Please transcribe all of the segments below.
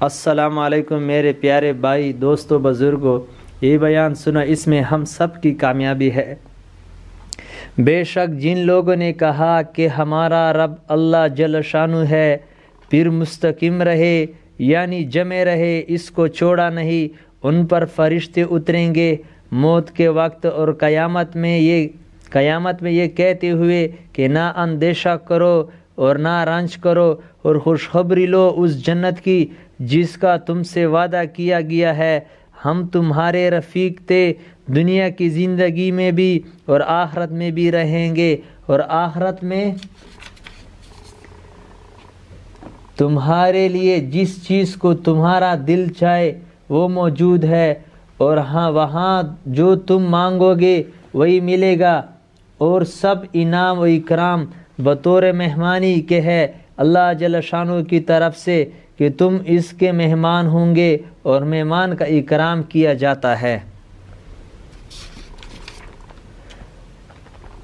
السلام علیکم میرے پیارے بھائی، دوستوں، بزرگوں، یہ بیان سنو، اس میں ہم سب کی کامیابی ہے۔ بے شک جن لوگوں نے کہا کہ ہمارا رب اللہ جل شانہ ہے، پھر مستقیم رہے یعنی جمے رہے، اس کو چھوڑا نہیں، ان پر فرشتے اتریں گے موت کے وقت اور قیامت میں یہ کہتے ہوئے کہ نہ اندیشہ کرو اور نہ رنج کرو اور خوشخبری لو اس جنت کی جس کا تم سے وعدہ کیا گیا ہے۔ ہم تمہارے رفیق تھے دنیا کی زندگی میں بھی اور آخرت میں بھی رہیں گے، اور آخرت میں تمہارے لیے جس چیز کو تمہارا دل چاہے وہ موجود ہے، اور وہاں جو تم مانگو گے وہی ملے گا، اور سب انعام و اکرام بطور مہمانی کے ہے اللہ جل شانہ کی طرف سے کہ تم اس کے مہمان ہوں گے، اور مہمان کا اکرام کیا جاتا ہے۔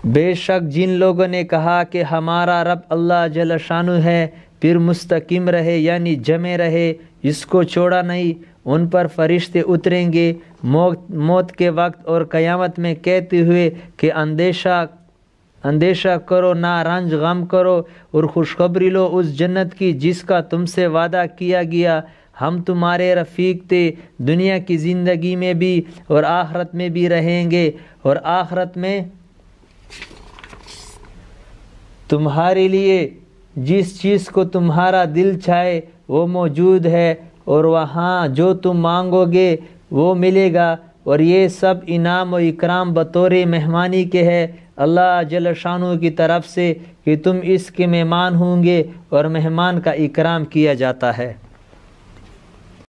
بے شک جن لوگوں نے کہا کہ ہمارا رب اللہ جل شانہ ہے، پھر مستقیم رہے یعنی جمے رہے، اس کو چھوڑا نہیں، ان پر فرشتے اتریں گے موت کے وقت اور قیامت میں کہتے ہوئے کہ اندیشہ کرو، نہ رنج غم کرو، اور خوشخبری لو اس جنت کی جس کا تم سے وعدہ کیا گیا۔ ہم تمہارے رفیق تھے دنیا کی زندگی میں بھی اور آخرت میں بھی رہیں گے، اور آخرت میں تمہارے لیے جس چیز کو تمہارا دل چاہے وہ موجود ہے، اور وہاں جو تم مانگو گے وہ ملے گا، اور یہ سب انعام و اکرام بطور مہمانی کے ہے اللہ جل شانہ کی طرف سے کہ تم اس کے مہمان ہوں گے، اور مہمان کا اکرام کیا جاتا ہے۔